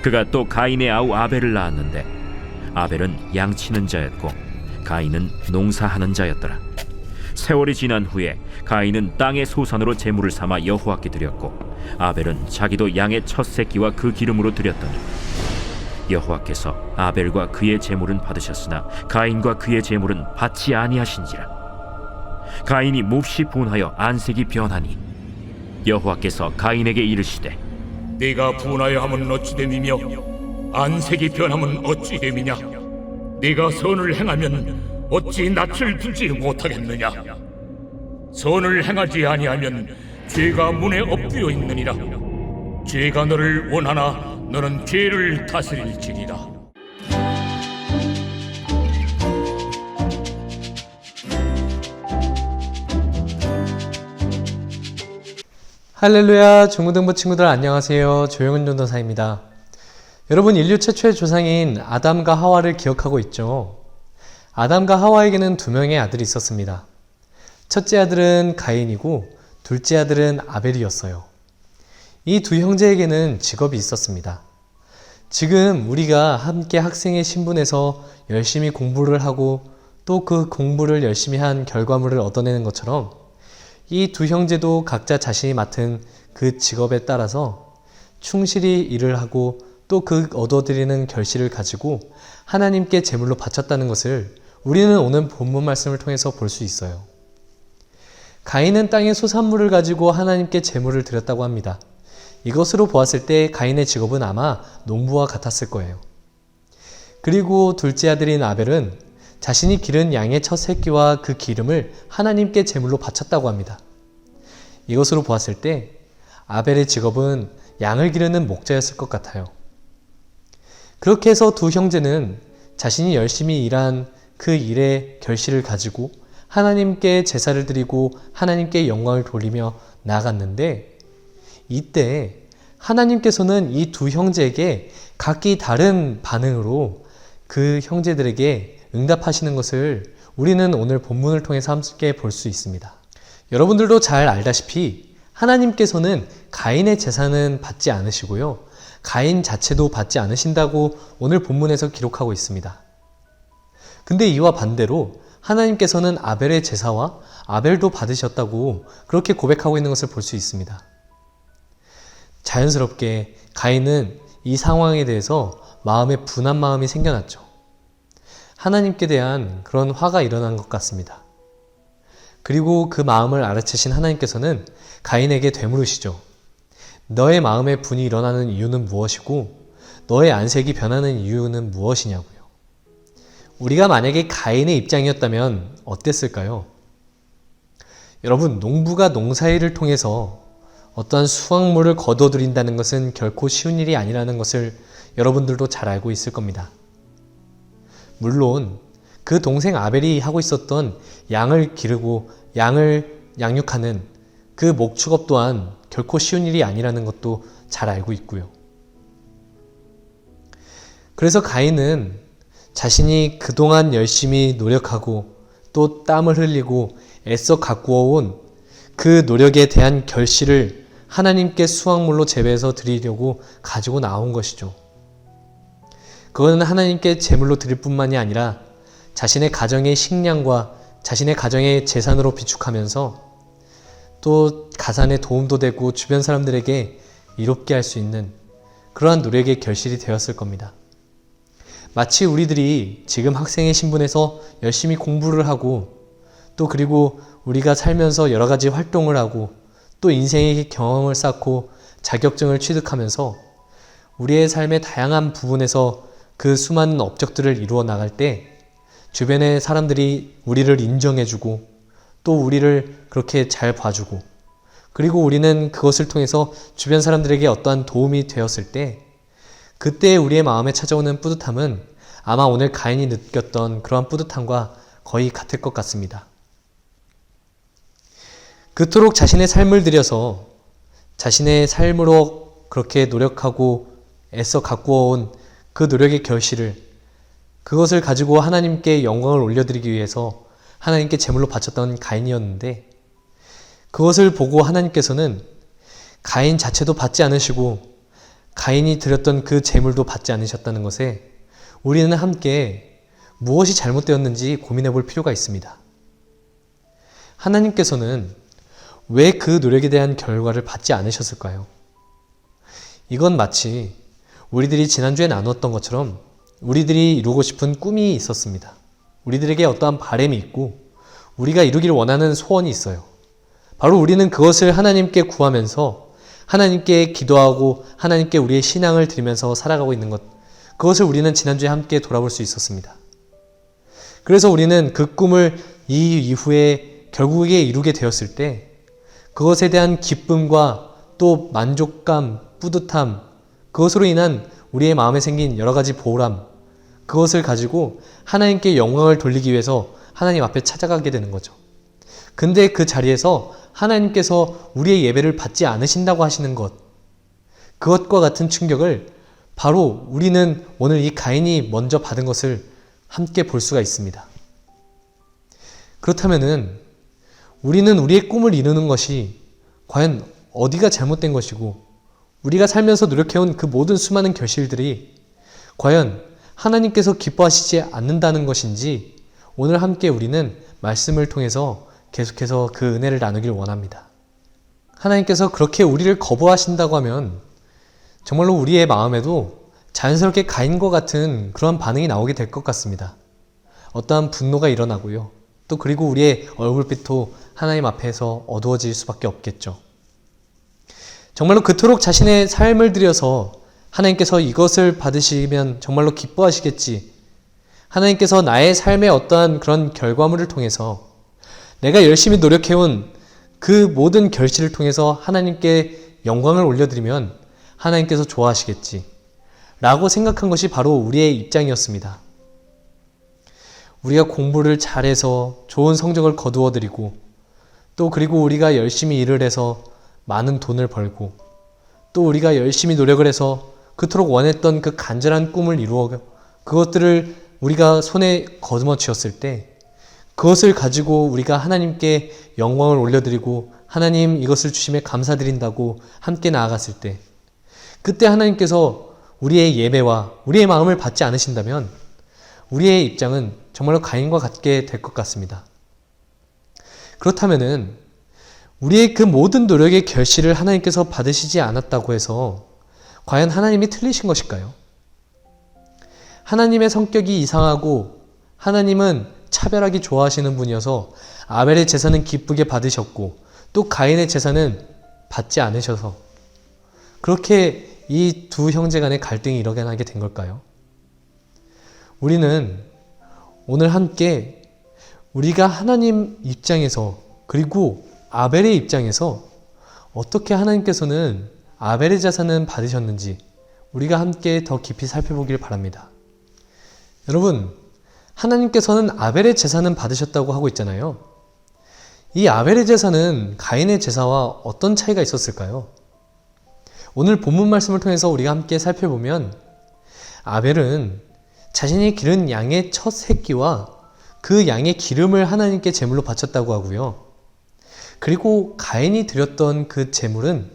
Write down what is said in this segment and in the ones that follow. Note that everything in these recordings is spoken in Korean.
그가 또 가인의 아우 아벨을 낳았는데 아벨은 양치는 자였고 가인은 농사하는 자였더라. 세월이 지난 후에 가인은 땅의 소산으로 제물을 삼아 여호와께 드렸고 아벨은 자기도 양의 첫 새끼와 그 기름으로 드렸더니 여호와께서 아벨과 그의 제물은 받으셨으나 가인과 그의 제물은 받지 아니하신지라. 가인이 몹시 분하여 안색이 변하니 여호와께서 가인에게 이르시되 네가 분하여 함은 어찌 됨이며 안색이 변함은 어찌 됨이냐? 네가 선을 행하면 어찌 낯을 들지 못하겠느냐? 선을 행하지 아니하면 죄가 문에 엎드려 있느니라. 죄가 너를 원하나 너는 죄를 다스릴지니라. 할렐루야, 중고등부 친구들 안녕하세요. 조영은 전도사입니다. 여러분, 인류 최초의 조상인 아담과 하와를 기억하고 있죠? 아담과 하와에게는 두 명의 아들이 있었습니다. 첫째 아들은 가인이고 둘째 아들은 아벨이었어요. 이 두 형제에게는 직업이 있었습니다. 지금 우리가 함께 학생의 신분에서 열심히 공부를 하고 또 그 공부를 열심히 한 결과물을 얻어내는 것처럼 이 두 형제도 각자 자신이 맡은 그 직업에 따라서 충실히 일을 하고 또 그 얻어들이는 결실을 가지고 하나님께 제물로 바쳤다는 것을 우리는 오늘 본문 말씀을 통해서 볼 수 있어요. 가인은 땅의 소산물을 가지고 하나님께 제물을 드렸다고 합니다. 이것으로 보았을 때 가인의 직업은 아마 농부와 같았을 거예요. 그리고 둘째 아들인 아벨은 자신이 기른 양의 첫 새끼와 그 기름을 하나님께 제물로 바쳤다고 합니다. 이것으로 보았을 때 아벨의 직업은 양을 기르는 목자였을 것 같아요. 그렇게 해서 두 형제는 자신이 열심히 일한 그 일의 결실을 가지고 하나님께 제사를 드리고 하나님께 영광을 돌리며 나아갔는데 이때 하나님께서는 이 두 형제에게 각기 다른 반응으로 그 형제들에게 응답하시는 것을 우리는 오늘 본문을 통해서 함께 볼 수 있습니다. 여러분들도 잘 알다시피 하나님께서는 가인의 제사는 받지 않으시고요. 가인 자체도 받지 않으신다고 오늘 본문에서 기록하고 있습니다. 근데 이와 반대로 하나님께서는 아벨의 제사와 아벨도 받으셨다고 그렇게 고백하고 있는 것을 볼 수 있습니다. 자연스럽게 가인은 이 상황에 대해서 마음에 분한 마음이 생겨났죠. 하나님께 대한 그런 화가 일어난 것 같습니다. 그리고 그 마음을 알아채신 하나님께서는 가인에게 되물으시죠. 너의 마음에 분이 일어나는 이유는 무엇이고 너의 안색이 변하는 이유는 무엇이냐고요. 우리가 만약에 가인의 입장이었다면 어땠을까요? 여러분, 농부가 농사일을 통해서 어떠한 수확물을 거둬들인다는 것은 결코 쉬운 일이 아니라는 것을 여러분들도 잘 알고 있을 겁니다. 물론 그 동생 아벨이 하고 있었던 양을 기르고 양을 양육하는 그 목축업 또한 결코 쉬운 일이 아니라는 것도 잘 알고 있고요. 그래서 가인은 자신이 그동안 열심히 노력하고 또 땀을 흘리고 애써 가꾸어온 그 노력에 대한 결실을 하나님께 수확물로 재배해서 드리려고 가지고 나온 것이죠. 그것은 하나님께 제물로 드릴 뿐만이 아니라 자신의 가정의 식량과 자신의 가정의 재산으로 비축하면서 또 가산에 도움도 되고 주변 사람들에게 이롭게 할 수 있는 그러한 노력의 결실이 되었을 겁니다. 마치 우리들이 지금 학생의 신분에서 열심히 공부를 하고 또 그리고 우리가 살면서 여러 가지 활동을 하고 또 인생의 경험을 쌓고 자격증을 취득하면서 우리의 삶의 다양한 부분에서 그 수많은 업적들을 이루어 나갈 때 주변의 사람들이 우리를 인정해주고 또 우리를 그렇게 잘 봐주고 그리고 우리는 그것을 통해서 주변 사람들에게 어떠한 도움이 되었을 때 그때 우리의 마음에 찾아오는 뿌듯함은 아마 오늘 가인이 느꼈던 그러한 뿌듯함과 거의 같을 것 같습니다. 그토록 자신의 삶을 들여서 자신의 삶으로 그렇게 노력하고 애써 가꾸어온 그 노력의 결실을 그것을 가지고 하나님께 영광을 올려드리기 위해서 하나님께 제물로 바쳤던 가인이었는데 그것을 보고 하나님께서는 가인 자체도 받지 않으시고 가인이 드렸던 그 제물도 받지 않으셨다는 것에 우리는 함께 무엇이 잘못되었는지 고민해 볼 필요가 있습니다. 하나님께서는 왜 그 노력에 대한 결과를 받지 않으셨을까요? 이건 마치 우리들이 지난주에 나눴던 것처럼 우리들이 이루고 싶은 꿈이 있었습니다. 우리들에게 어떠한 바람이 있고 우리가 이루기를 원하는 소원이 있어요. 바로 우리는 그것을 하나님께 구하면서 하나님께 기도하고 하나님께 우리의 신앙을 드리면서 살아가고 있는 것, 그것을 우리는 지난주에 함께 돌아볼 수 있었습니다. 그래서 우리는 그 꿈을 이 이후에 결국에 이루게 되었을 때 그것에 대한 기쁨과 또 만족감, 뿌듯함, 그것으로 인한 우리의 마음에 생긴 여러 가지 보람, 그것을 가지고 하나님께 영광을 돌리기 위해서 하나님 앞에 찾아가게 되는 거죠. 근데 그 자리에서 하나님께서 우리의 예배를 받지 않으신다고 하시는 것, 그것과 같은 충격을 바로 우리는 오늘 이 가인이 먼저 받은 것을 함께 볼 수가 있습니다. 그렇다면은 우리는 우리의 꿈을 이루는 것이 과연 어디가 잘못된 것이고 우리가 살면서 노력해온 그 모든 수많은 결실들이 과연 하나님께서 기뻐하시지 않는다는 것인지 오늘 함께 우리는 말씀을 통해서 계속해서 그 은혜를 나누길 원합니다. 하나님께서 그렇게 우리를 거부하신다고 하면 정말로 우리의 마음에도 자연스럽게 가인과 같은 그러한 반응이 나오게 될 것 같습니다. 어떠한 분노가 일어나고요. 또 그리고 우리의 얼굴빛도 하나님 앞에서 어두워질 수밖에 없겠죠. 정말로 그토록 자신의 삶을 들여서 하나님께서 이것을 받으시면 정말로 기뻐하시겠지. 하나님께서 나의 삶의 어떠한 그런 결과물을 통해서 내가 열심히 노력해온 그 모든 결실을 통해서 하나님께 영광을 올려드리면 하나님께서 좋아하시겠지. 라고 생각한 것이 바로 우리의 입장이었습니다. 우리가 공부를 잘해서 좋은 성적을 거두어드리고 또 그리고 우리가 열심히 일을 해서 많은 돈을 벌고 또 우리가 열심히 노력을 해서 그토록 원했던 그 간절한 꿈을 이루어 그것들을 우리가 손에 거두어 쥐었을 때 그것을 가지고 우리가 하나님께 영광을 올려드리고 하나님 이것을 주심에 감사드린다고 함께 나아갔을 때 그때 하나님께서 우리의 예배와 우리의 마음을 받지 않으신다면 우리의 입장은 정말로 가인과 같게 될 것 같습니다. 그렇다면은 우리의 그 모든 노력의 결실을 하나님께서 받으시지 않았다고 해서 과연 하나님이 틀리신 것일까요? 하나님의 성격이 이상하고 하나님은 차별하기 좋아하시는 분이어서 아벨의 제사는 기쁘게 받으셨고 또 가인의 제사는 받지 않으셔서 그렇게 이 두 형제 간의 갈등이 일어나게 된 걸까요? 우리는 오늘 함께 우리가 하나님 입장에서 그리고 아벨의 입장에서 어떻게 하나님께서는 아벨의 제사는 받으셨는지 우리가 함께 더 깊이 살펴보길 바랍니다. 여러분, 하나님께서는 아벨의 제사는 받으셨다고 하고 있잖아요. 이 아벨의 제사는 가인의 제사와 어떤 차이가 있었을까요? 오늘 본문 말씀을 통해서 우리가 함께 살펴보면 아벨은 자신이 기른 양의 첫 새끼와 그 양의 기름을 하나님께 제물로 바쳤다고 하고요. 그리고 가인이 드렸던 그 제물은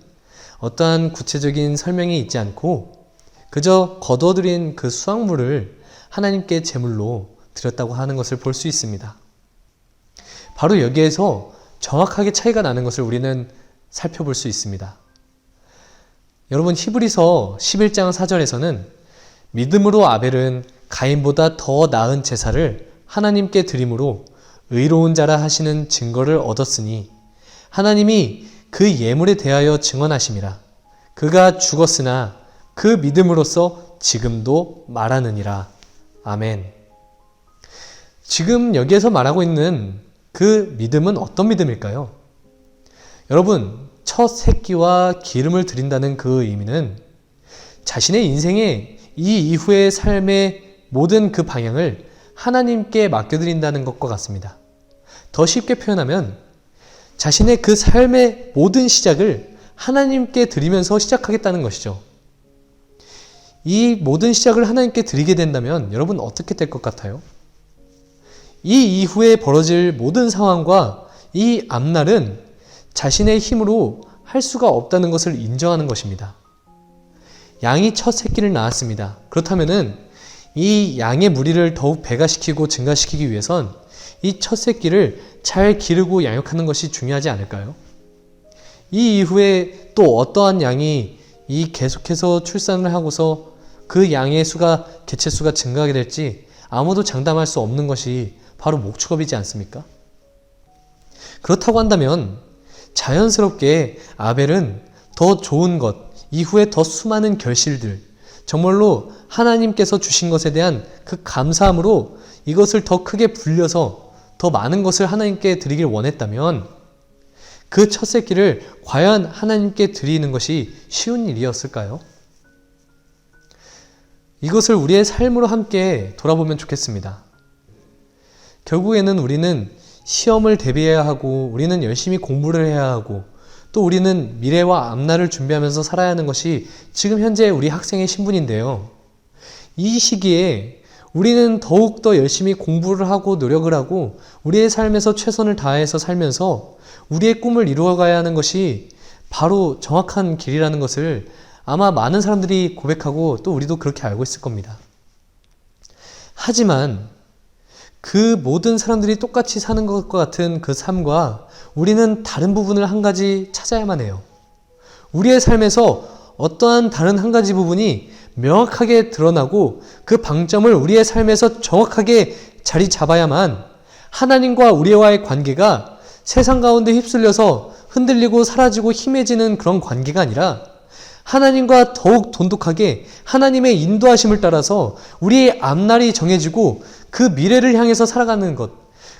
어떠한 구체적인 설명이 있지 않고 그저 거둬들인 그 수확물을 하나님께 제물로 드렸다고 하는 것을 볼 수 있습니다. 바로 여기에서 정확하게 차이가 나는 것을 우리는 살펴볼 수 있습니다. 여러분, 히브리서 11장 4절에서는 믿음으로 아벨은 가인보다 더 나은 제사를 하나님께 드림으로 의로운 자라 하시는 증거를 얻었으니 하나님이 그 예물에 대하여 증언하심이라. 그가 죽었으나 그 믿음으로써 지금도 말하느니라. 아멘. 지금 여기에서 말하고 있는 그 믿음은 어떤 믿음일까요? 여러분, 첫 새끼와 기름을 드린다는 그 의미는 자신의 인생의 이 이후의 삶의 모든 그 방향을 하나님께 맡겨드린다는 것과 같습니다. 더 쉽게 표현하면 자신의 그 삶의 모든 시작을 하나님께 드리면서 시작하겠다는 것이죠. 이 모든 시작을 하나님께 드리게 된다면 여러분 어떻게 될 것 같아요? 이 이후에 벌어질 모든 상황과 이 앞날은 자신의 힘으로 할 수가 없다는 것을 인정하는 것입니다. 양이 첫 새끼를 낳았습니다. 그렇다면은 이 양의 무리를 더욱 배가시키고 증가시키기 위해선 이 첫 새끼를 잘 기르고 양육하는 것이 중요하지 않을까요? 이 이후에 또 어떠한 양이 이 계속해서 출산을 하고서 그 양의 수가, 개체수가 증가하게 될지 아무도 장담할 수 없는 것이 바로 목축업이지 않습니까? 그렇다고 한다면 자연스럽게 아벨은 더 좋은 것, 이후에 더 수많은 결실들, 정말로 하나님께서 주신 것에 대한 그 감사함으로 이것을 더 크게 불려서 더 많은 것을 하나님께 드리길 원했다면 그 첫 새끼를 과연 하나님께 드리는 것이 쉬운 일이었을까요? 이것을 우리의 삶으로 함께 돌아보면 좋겠습니다. 결국에는 우리는 시험을 대비해야 하고, 우리는 열심히 공부를 해야 하고, 또 우리는 미래와 앞날을 준비하면서 살아야 하는 것이 지금 현재 우리 학생의 신분인데요. 이 시기에 우리는 더욱더 열심히 공부를 하고 노력을 하고 우리의 삶에서 최선을 다해서 살면서 우리의 꿈을 이루어가야 하는 것이 바로 정확한 길이라는 것을 아마 많은 사람들이 고백하고 또 우리도 그렇게 알고 있을 겁니다. 하지만 그 모든 사람들이 똑같이 사는 것과 같은 그 삶과 우리는 다른 부분을 한 가지 찾아야만 해요. 우리의 삶에서 어떠한 다른 한 가지 부분이 명확하게 드러나고 그 방점을 우리의 삶에서 정확하게 자리 잡아야만 하나님과 우리와의 관계가 세상 가운데 휩쓸려서 흔들리고 사라지고 희미해지는 그런 관계가 아니라 하나님과 더욱 돈독하게 하나님의 인도하심을 따라서 우리의 앞날이 정해지고 그 미래를 향해서 살아가는 것,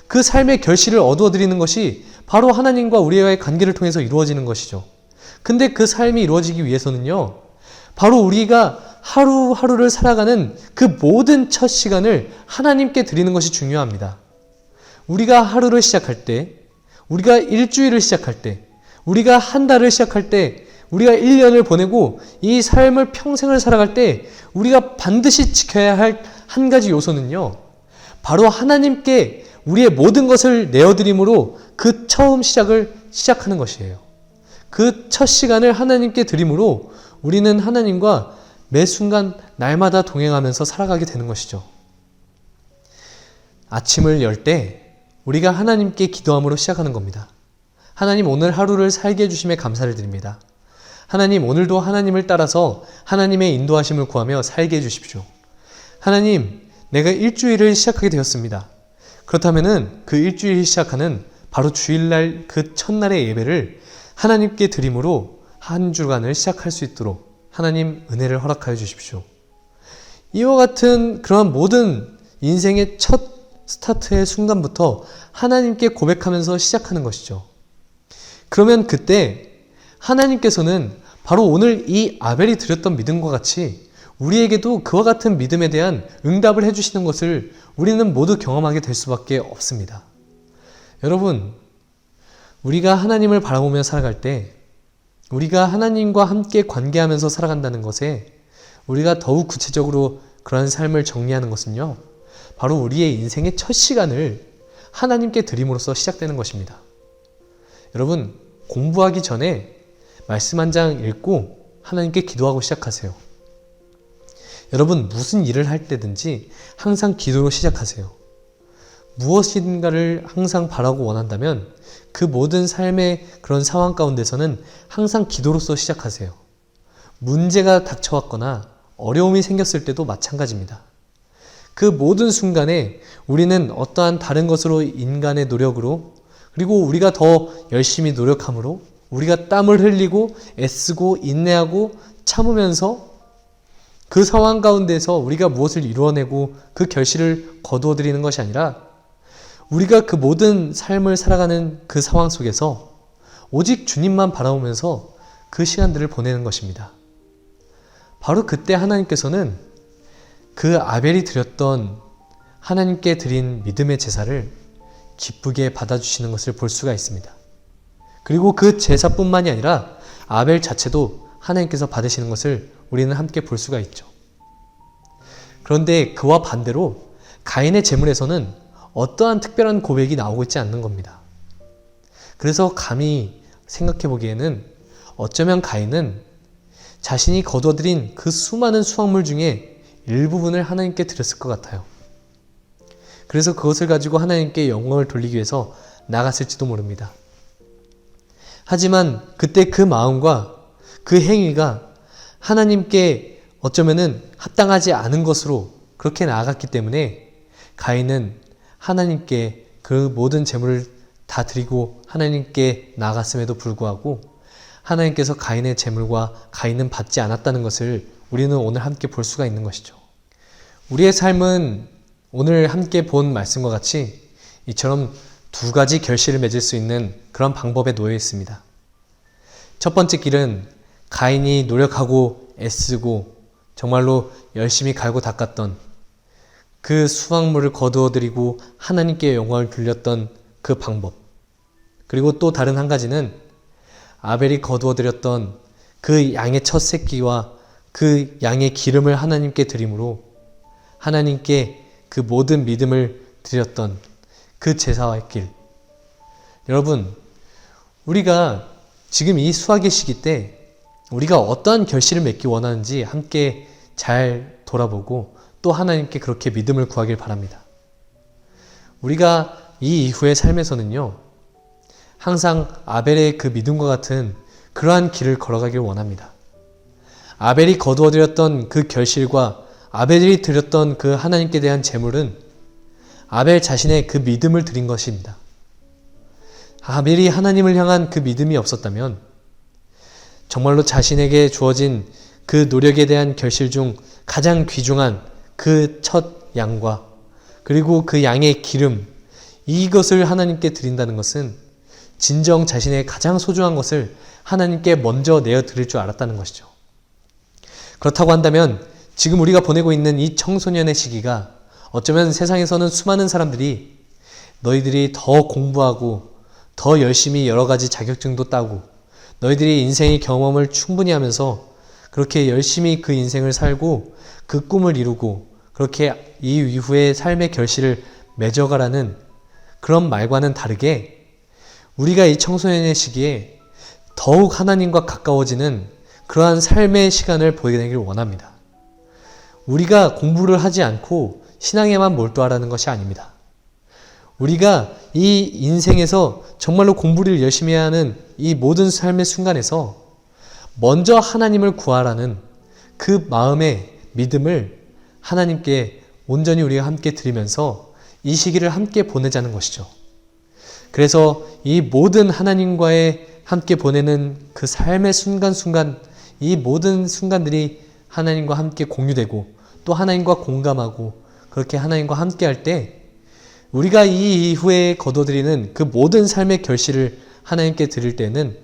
그 삶의 결실을 얻어들이는 것이 바로 하나님과 우리와의 관계를 통해서 이루어지는 것이죠. 근데 그 삶이 이루어지기 위해서는요, 바로 우리가 하루하루를 살아가는 그 모든 첫 시간을 하나님께 드리는 것이 중요합니다. 우리가 하루를 시작할 때, 우리가 일주일을 시작할 때, 우리가 한 달을 시작할 때, 우리가 1년을 보내고 이 삶을 평생을 살아갈 때 우리가 반드시 지켜야 할 한 가지 요소는요, 바로 하나님께 우리의 모든 것을 내어드림으로 그 처음 시작을 시작하는 것이에요. 그 첫 시간을 하나님께 드림으로 우리는 하나님과 매 순간 날마다 동행하면서 살아가게 되는 것이죠. 아침을 열 때 우리가 하나님께 기도함으로 시작하는 겁니다. 하나님, 오늘 하루를 살게 해주심에 감사를 드립니다. 하나님, 오늘도 하나님을 따라서 하나님의 인도하심을 구하며 살게 해주십시오. 하나님, 내가 일주일을 시작하게 되었습니다. 그렇다면 그 일주일이 시작하는 바로 주일날 그 첫날의 예배를 하나님께 드림으로 한 주간을 시작할 수 있도록 하나님 은혜를 허락하여 주십시오. 이와 같은 그러한 모든 인생의 첫 스타트의 순간부터 하나님께 고백하면서 시작하는 것이죠. 그러면 그때 하나님께서는 바로 오늘 이 아벨이 드렸던 믿음과 같이 우리에게도 그와 같은 믿음에 대한 응답을 해주시는 것을 우리는 모두 경험하게 될 수밖에 없습니다. 여러분, 우리가 하나님을 바라보며 살아갈 때, 우리가 하나님과 함께 관계하면서 살아간다는 것에 우리가 더욱 구체적으로 그러한 삶을 정리하는 것은요, 바로 우리의 인생의 첫 시간을 하나님께 드림으로써 시작되는 것입니다. 여러분, 공부하기 전에 말씀 한 장 읽고 하나님께 기도하고 시작하세요. 여러분, 무슨 일을 할 때든지 항상 기도로 시작하세요. 무엇인가를 항상 바라고 원한다면 그 모든 삶의 그런 상황 가운데서는 항상 기도로서 시작하세요. 문제가 닥쳐왔거나 어려움이 생겼을 때도 마찬가지입니다. 그 모든 순간에 우리는 어떠한 다른 것으로 인간의 노력으로, 그리고 우리가 더 열심히 노력함으로, 우리가 땀을 흘리고 애쓰고 인내하고 참으면서 그 상황 가운데서 우리가 무엇을 이루어내고 그 결실을 거두어들이는 것이 아니라 우리가 그 모든 삶을 살아가는 그 상황 속에서 오직 주님만 바라보면서 그 시간들을 보내는 것입니다. 바로 그때 하나님께서는 그 아벨이 드렸던, 하나님께 드린 믿음의 제사를 기쁘게 받아주시는 것을 볼 수가 있습니다. 그리고 그 제사뿐만이 아니라 아벨 자체도 하나님께서 받으시는 것을 우리는 함께 볼 수가 있죠. 그런데 그와 반대로 가인의 제물에서는 어떠한 특별한 고백이 나오고 있지 않는 겁니다. 그래서 감히 생각해 보기에는 어쩌면 가인은 자신이 거둬들인 그 수많은 수확물 중에 일부분을 하나님께 드렸을 것 같아요. 그래서 그것을 가지고 하나님께 영광을 돌리기 위해서 나갔을지도 모릅니다. 하지만 그때 그 마음과 그 행위가 하나님께 어쩌면은 합당하지 않은 것으로 그렇게 나아갔기 때문에 가인은 하나님께 그 모든 재물을 다 드리고 하나님께 나아갔음에도 불구하고 하나님께서 가인의 재물과 가인은 받지 않았다는 것을 우리는 오늘 함께 볼 수가 있는 것이죠. 우리의 삶은 오늘 함께 본 말씀과 같이 이처럼 두 가지 결실을 맺을 수 있는 그런 방법에 놓여 있습니다. 첫 번째 길은 가인이 노력하고 애쓰고 정말로 열심히 갈고 닦았던 그 수확물을 거두어들이고 하나님께 영광을 돌렸던 그 방법. 그리고 또 다른 한 가지는 아벨이 거두어들였던 그 양의 첫 새끼와 그 양의 기름을 하나님께 드림으로 하나님께 그 모든 믿음을 드렸던 그 제사의 길. 여러분, 우리가 지금 이 수학의 시기 때 우리가 어떠한 결실을 맺기 원하는지 함께 잘 돌아보고 또 하나님께 그렇게 믿음을 구하길 바랍니다. 우리가 이 이후의 삶에서는요, 항상 아벨의 그 믿음과 같은 그러한 길을 걸어가길 원합니다. 아벨이 거두어들였던 그 결실과 아벨이 드렸던 그 하나님께 대한 제물은 아벨 자신의 그 믿음을 드린 것입니다. 아벨이 하나님을 향한 그 믿음이 없었다면 정말로 자신에게 주어진 그 노력에 대한 결실 중 가장 귀중한 그 첫 양과 그리고 그 양의 기름, 이것을 하나님께 드린다는 것은 진정 자신의 가장 소중한 것을 하나님께 먼저 내어 드릴 줄 알았다는 것이죠. 그렇다고 한다면 지금 우리가 보내고 있는 이 청소년의 시기가 어쩌면 세상에서는 수많은 사람들이 너희들이 더 공부하고 더 열심히 여러 가지 자격증도 따고 너희들이 인생의 경험을 충분히 하면서 그렇게 열심히 그 인생을 살고 그 꿈을 이루고 그렇게 이 이후의 삶의 결실을 맺어가라는 그런 말과는 다르게 우리가 이 청소년의 시기에 더욱 하나님과 가까워지는 그러한 삶의 시간을 보내길 원합니다. 우리가 공부를 하지 않고 신앙에만 몰두하라는 것이 아닙니다. 우리가 이 인생에서 정말로 공부를 열심히 해야 하는 이 모든 삶의 순간에서 먼저 하나님을 구하라는 그 마음의 믿음을 하나님께 온전히 우리가 함께 드리면서 이 시기를 함께 보내자는 것이죠. 그래서 이 모든 하나님과의 함께 보내는 그 삶의 순간순간, 이 모든 순간들이 하나님과 함께 공유되고 또 하나님과 공감하고 그렇게 하나님과 함께 할 때 우리가 이 이후에 거둬들이는 그 모든 삶의 결실을 하나님께 드릴 때는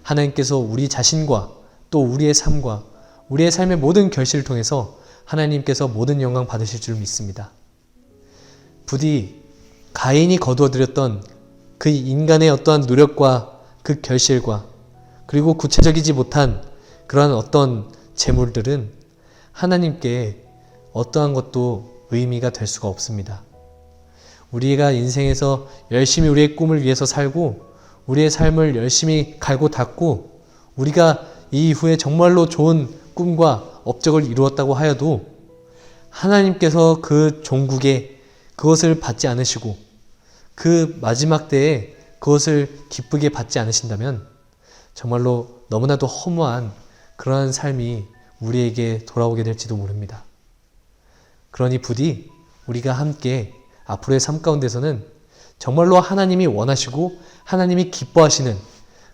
하나님께서 우리 자신과 또 우리의 삶과 우리의 삶의 모든 결실을 통해서 하나님께서 모든 영광 받으실 줄 믿습니다. 부디 가인이 거두어들였던 그 인간의 어떠한 노력과 그 결실과 그리고 구체적이지 못한 그러한 어떤 재물들은 하나님께 어떠한 것도 의미가 될 수가 없습니다. 우리가 인생에서 열심히 우리의 꿈을 위해서 살고 우리의 삶을 열심히 갈고 닦고 우리가 이 이후에 정말로 좋은 꿈과 업적을 이루었다고 하여도 하나님께서 그 종국에 그것을 받지 않으시고 그 마지막 때에 그것을 기쁘게 받지 않으신다면 정말로 너무나도 허무한 그러한 삶이 우리에게 돌아오게 될지도 모릅니다. 그러니 부디 우리가 함께 앞으로의 삶 가운데서는 정말로 하나님이 원하시고 하나님이 기뻐하시는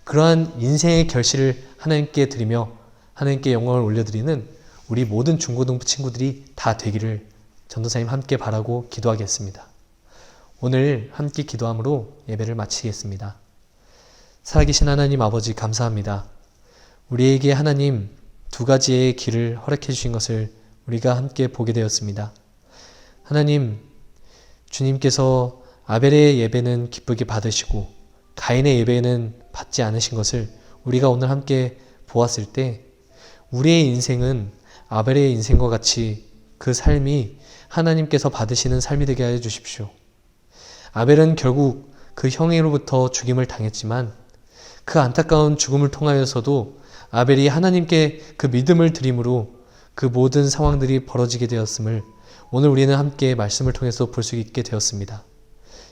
그러한 인생의 결실을 하나님께 드리며 하나님께 영광을 올려드리는 우리 모든 중고등부 친구들이 다 되기를 전도사님 함께 바라고 기도하겠습니다. 오늘 함께 기도함으로 예배를 마치겠습니다. 살아계신 하나님 아버지 감사합니다. 우리에게 하나님 두 가지의 길을 허락해 주신 것을 우리가 함께 보게 되었습니다. 하나님, 주님께서 아벨의 예배는 기쁘게 받으시고 가인의 예배는 받지 않으신 것을 우리가 오늘 함께 보았을 때 우리의 인생은 아벨의 인생과 같이 그 삶이 하나님께서 받으시는 삶이 되게 하여 주십시오. 아벨은 결국 그 형에로부터 죽임을 당했지만 그 안타까운 죽음을 통하여서도 아벨이 하나님께 그 믿음을 드림으로 그 모든 상황들이 벌어지게 되었음을 오늘 우리는 함께 말씀을 통해서 볼 수 있게 되었습니다.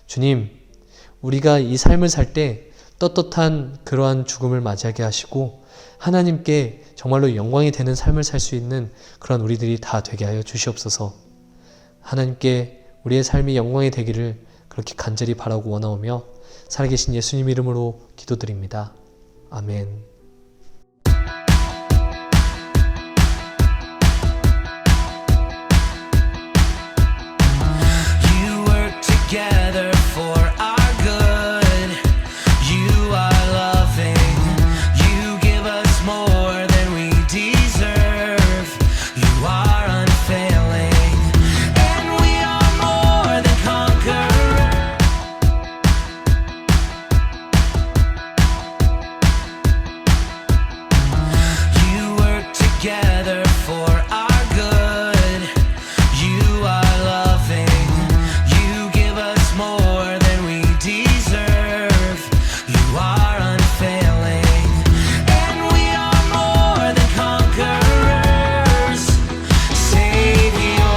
주님, 우리가 이 삶을 살 때 떳떳한 그러한 죽음을 맞이하게 하시고 하나님께 정말로 영광이 되는 삶을 살 수 있는 그런 우리들이 다 되게 하여 주시옵소서. 하나님께 우리의 삶이 영광이 되기를 그렇게 간절히 바라고 원하오며 살아계신 예수님 이름으로 기도드립니다. 아멘. Together for our good. You are loving. You give us more than we deserve. You are unfailing, and we are more than conquerors. You work together for our good. You are loving. More than we deserve. You are unfailing, and we are more than conquerors. Savior,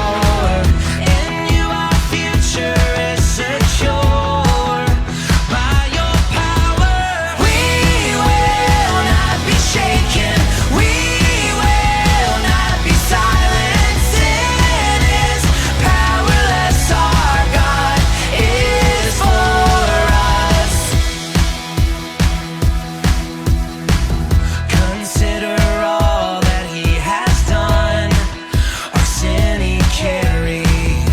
in you our future is secure. By your power, we will not be shaken. We will not be silent. Sin is powerless. Our God is for us. Consider all that he has done, our sin he carried,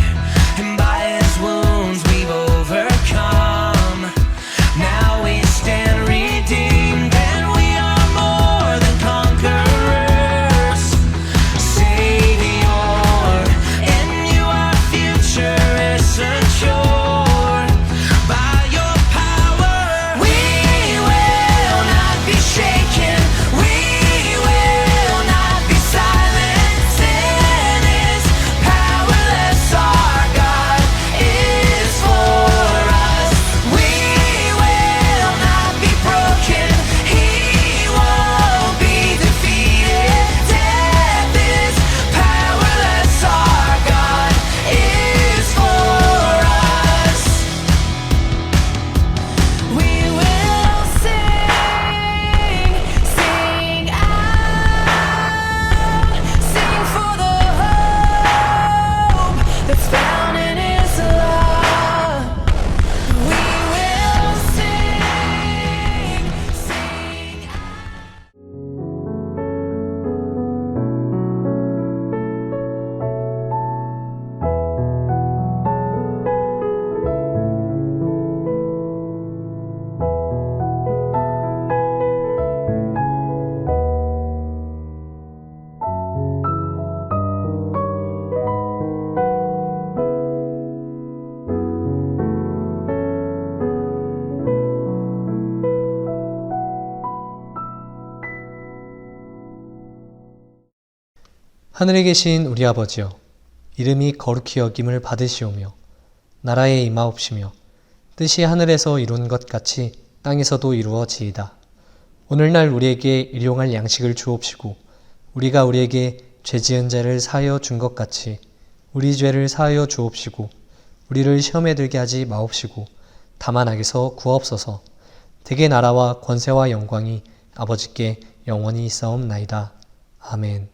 and by his wounds we've overcome. Now we stand redeemed, and we are more than conquerors. Savior, in you our future is secure. By your power, we will not be shaken. We will not be silent. Sin is powerless. Our God is for us. We will not be broken. He won't be defeated. Death is powerless. Our God is for us. We will sing, sing out, sing for the hope that's found in His love. We will sing, sing out. 하늘에 계신 우리 아버지여, 이름이 거룩히 여김을 받으시오며 나라에 임하옵시며 뜻이 하늘에서 이룬 것 같이 땅에서도 이루어지이다. 오늘날 우리에게 일용할 양식을 주옵시고 우리가 우리에게 죄지은 자를 사하여 준 것 같이 우리 죄를 사하여 주옵시고 우리를 시험에 들게 하지 마옵시고 다만 악에서 구하옵소서. 대개 나라와 권세와 영광이 아버지께 영원히 있사옵나이다. 아멘.